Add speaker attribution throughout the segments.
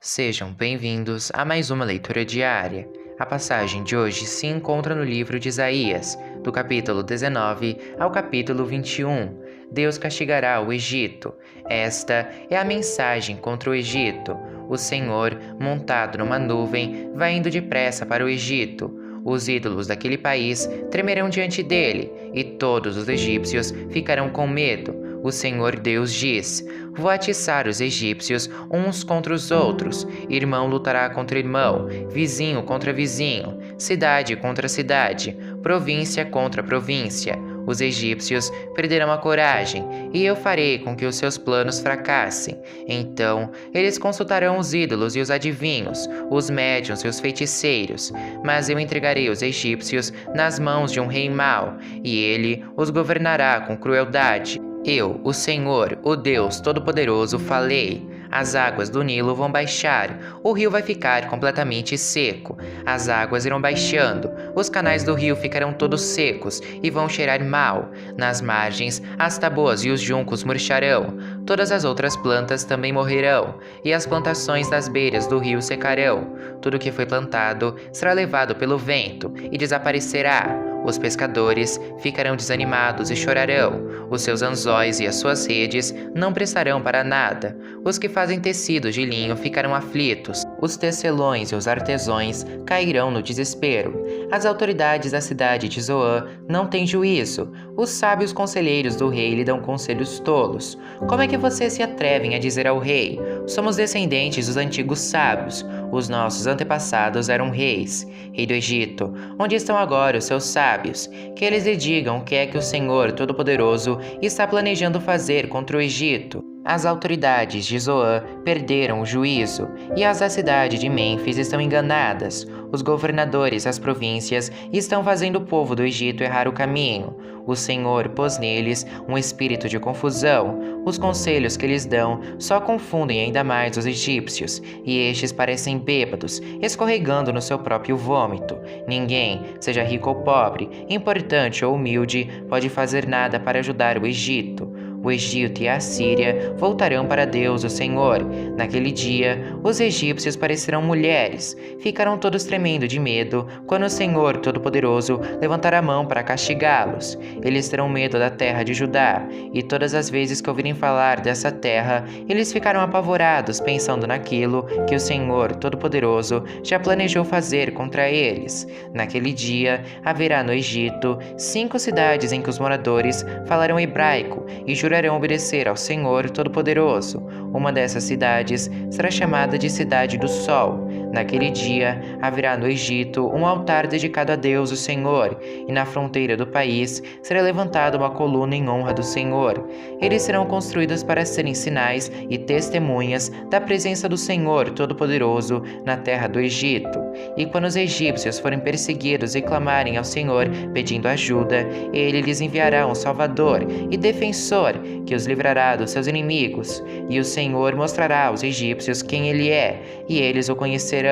Speaker 1: Sejam bem-vindos a mais uma leitura diária. A passagem de hoje se encontra no livro de Isaías, do capítulo 19 ao capítulo 21. Deus castigará o Egito. Esta é a mensagem contra o Egito. O Senhor, montado numa nuvem, vai indo depressa para o Egito. Os ídolos daquele país tremerão diante dele, e todos os egípcios ficarão com medo. O Senhor Deus diz: vou atiçar os egípcios uns contra os outros. Irmão lutará contra irmão, vizinho contra vizinho, cidade contra cidade, província contra província. Os egípcios perderão a coragem, e eu farei com que os seus planos fracassem. Então, eles consultarão os ídolos e os adivinhos, os médiuns e os feiticeiros. Mas eu entregarei os egípcios nas mãos de um rei mau, e ele os governará com crueldade. Eu, o Senhor, o Deus Todo-Poderoso, falei. As águas do Nilo vão baixar, o rio vai ficar completamente seco. As águas irão baixando, os canais do rio ficarão todos secos e vão cheirar mal. Nas margens, as taboas e os juncos murcharão. Todas as outras plantas também morrerão, e as plantações das beiras do rio secarão. Tudo que foi plantado será levado pelo vento e desaparecerá. Os pescadores ficarão desanimados e chorarão. Os seus anzóis e as suas redes não prestarão para nada. Os que fazem tecidos de linho ficarão aflitos. Os tecelões e os artesãos cairão no desespero. As autoridades da cidade de Zoã não têm juízo. Os sábios conselheiros do rei lhe dão conselhos tolos. Como é que vocês se atrevem a dizer ao rei: somos descendentes dos antigos sábios. Os nossos antepassados eram reis. Rei do Egito, onde estão agora os seus sábios? Que eles lhe digam o que é que o Senhor Todo-Poderoso está planejando fazer contra o Egito. As autoridades de Zoã perderam o juízo, e as da cidade de Mênfis estão enganadas. Os governadores das províncias estão fazendo o povo do Egito errar o caminho. O Senhor pôs neles um espírito de confusão. Os conselhos que eles dão só confundem ainda mais os egípcios, e estes parecem bêbados, escorregando no seu próprio vômito. Ninguém, seja rico ou pobre, importante ou humilde, pode fazer nada para ajudar o Egito. O Egito e a Assíria voltarão para Deus, o Senhor. Naquele dia, os egípcios parecerão mulheres. Ficarão todos tremendo de medo quando o Senhor Todo-Poderoso levantar a mão para castigá-los. Eles terão medo da terra de Judá, e todas as vezes que ouvirem falar dessa terra, eles ficarão apavorados pensando naquilo que o Senhor Todo-Poderoso já planejou fazer contra eles. Naquele dia, haverá no Egito 5 cidades em que os moradores falarão hebraico e jurarão obedecer ao Senhor Todo-Poderoso. Uma dessas cidades será chamada de Cidade do Sol. Naquele dia, haverá no Egito um altar dedicado a Deus, o Senhor, e na fronteira do país será levantada uma coluna em honra do Senhor. Eles serão construídos para serem sinais e testemunhas da presença do Senhor Todo-Poderoso na terra do Egito. E quando os egípcios forem perseguidos e clamarem ao Senhor pedindo ajuda, ele lhes enviará um Salvador e defensor que os livrará dos seus inimigos. E o Senhor mostrará aos egípcios quem ele é, e eles o conhecerão.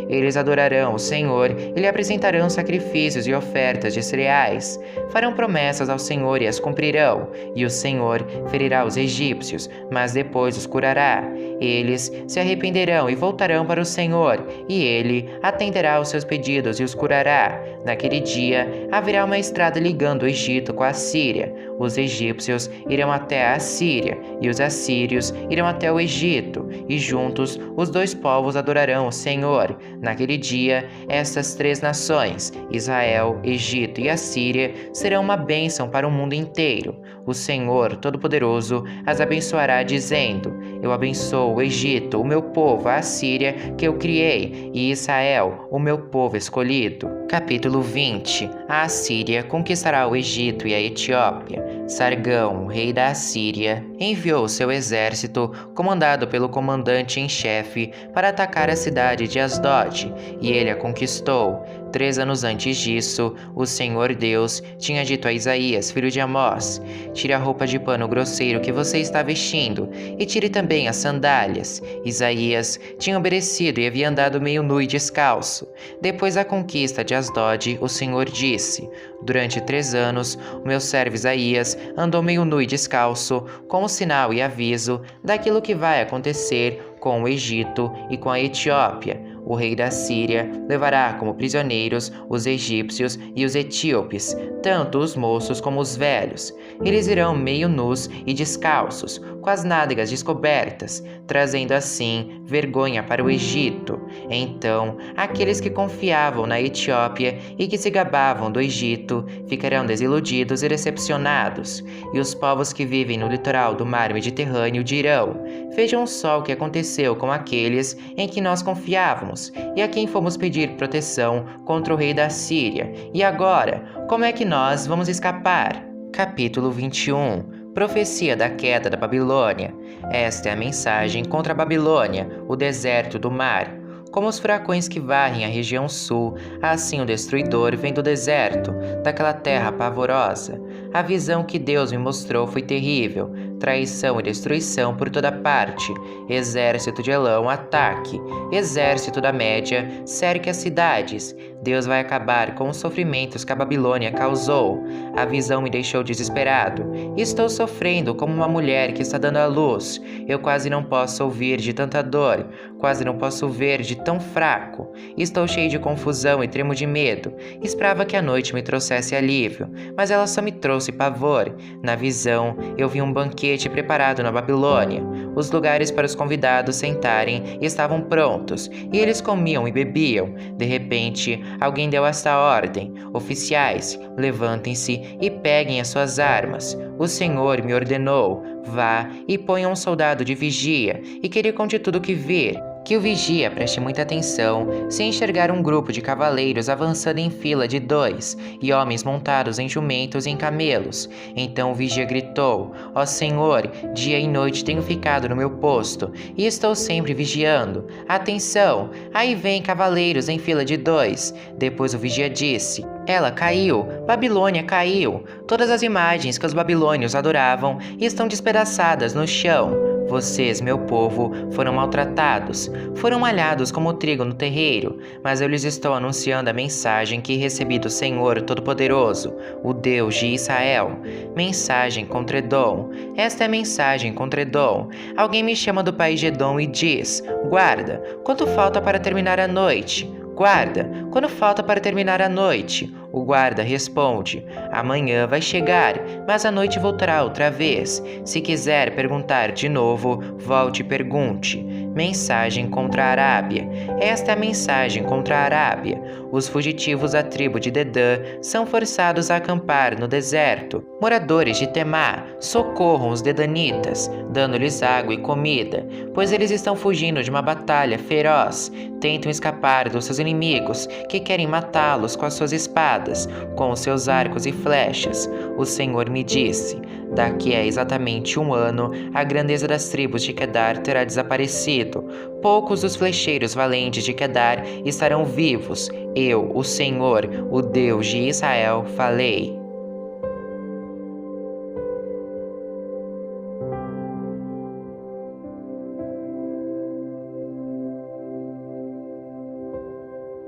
Speaker 1: Eles adorarão o Senhor e lhe apresentarão sacrifícios e ofertas de cereais. Farão promessas ao Senhor e as cumprirão. E o Senhor ferirá os egípcios, mas depois os curará. Eles se arrependerão e voltarão para o Senhor, e ele atenderá aos seus pedidos e os curará. Naquele dia haverá uma estrada ligando o Egito com a Assíria. Os egípcios irão até a Assíria, e os assírios irão até o Egito, e juntos os dois povos adorarão o Senhor. Naquele dia, estas 3 nações, Israel, Egito e Assíria, serão uma bênção para o mundo inteiro. O Senhor Todo-Poderoso as abençoará, dizendo: eu abençoo o Egito, o meu povo, a Assíria, que eu criei, e Israel, o meu povo escolhido. Capítulo 20. A Assíria conquistará o Egito e a Etiópia. Sargão, rei da Assíria, enviou seu exército, comandado pelo comandante em chefe, para atacar a cidade de Asdod, e ele a conquistou. 3 anos antes disso, o Senhor Deus tinha dito a Isaías, filho de Amós: tire a roupa de pano grosseiro que você está vestindo, e tire também também as sandálias. Isaías tinha obedecido e havia andado meio nu e descalço. Depois da conquista de Asdod, o Senhor disse: Durante 3 anos, o meu servo Isaías andou meio nu e descalço, como sinal e aviso daquilo que vai acontecer com o Egito e com a Etiópia. O rei da Síria levará como prisioneiros os egípcios e os etíopes, tanto os moços como os velhos. Eles irão meio nus e descalços, com as nádegas descobertas, trazendo assim vergonha para o Egito. Então, aqueles que confiavam na Etiópia e que se gabavam do Egito ficarão desiludidos e decepcionados. E os povos que vivem no litoral do mar Mediterrâneo dirão: Vejam só o que aconteceu com aqueles em que nós confiávamos e a quem fomos pedir proteção contra o rei da Síria. E agora, como é que nós vamos escapar? Capítulo 21. Profecia da queda da Babilônia. Esta é a mensagem contra a Babilônia, o deserto do mar. Como os furacões que varrem a região sul, assim o destruidor vem do deserto, daquela terra pavorosa. A visão que Deus me mostrou foi terrível, traição e destruição por toda parte. Exército de Elão, ataque. Exército da Média, cerque as cidades. Deus vai acabar com os sofrimentos que a Babilônia causou. A visão me deixou desesperado. Estou sofrendo como uma mulher que está dando à luz. Eu quase não posso ouvir de tanta dor, quase não posso ver de tão fraco. Estou cheio de confusão e tremo de medo. Esperava que a noite me trouxesse alívio, mas ela só me trouxe pavor. Na visão, eu vi um banquete preparado na Babilônia. Os lugares para os convidados sentarem estavam prontos, e eles comiam e bebiam. De repente, alguém deu esta ordem: Oficiais, levantem-se e peguem as suas armas. O Senhor me ordenou: Vá e ponha um soldado de vigia, e que ele conte tudo o que vir. Que o vigia preste muita atenção se enxergar um grupo de cavaleiros avançando em fila de 2 e homens montados em jumentos e em camelos. Então o vigia gritou: Ó Senhor, dia e noite tenho ficado no meu posto e estou sempre vigiando. Atenção, aí vem cavaleiros em fila de 2. Depois o vigia disse: Ela caiu, Babilônia caiu. Todas as imagens que os babilônios adoravam estão despedaçadas no chão. Vocês, meu povo, foram maltratados, foram malhados como trigo no terreiro, mas eu lhes estou anunciando a mensagem que recebi do Senhor Todo-Poderoso, o Deus de Israel. Mensagem contra Edom. Esta é a mensagem contra Edom. Alguém me chama do país de Edom e diz: Guarda, quanto falta para terminar a noite? Guarda, quando falta para terminar a noite? O guarda responde: Amanhã vai chegar, mas a noite voltará outra vez. Se quiser perguntar de novo, volte e pergunte. Mensagem contra a Arábia. Esta é a mensagem contra a Arábia. Os fugitivos da tribo de Dedã são forçados a acampar no deserto. Moradores de Temá, socorram os dedanitas, dando-lhes água e comida, pois eles estão fugindo de uma batalha feroz. Tentam escapar dos seus inimigos, que querem matá-los com as suas espadas, com os seus arcos e flechas. O Senhor me disse: Daqui a exatamente 1 ano, a grandeza das tribos de Quedar terá desaparecido. Poucos dos flecheiros valentes de Quedar estarão vivos. Eu, o Senhor, o Deus de Israel, falei.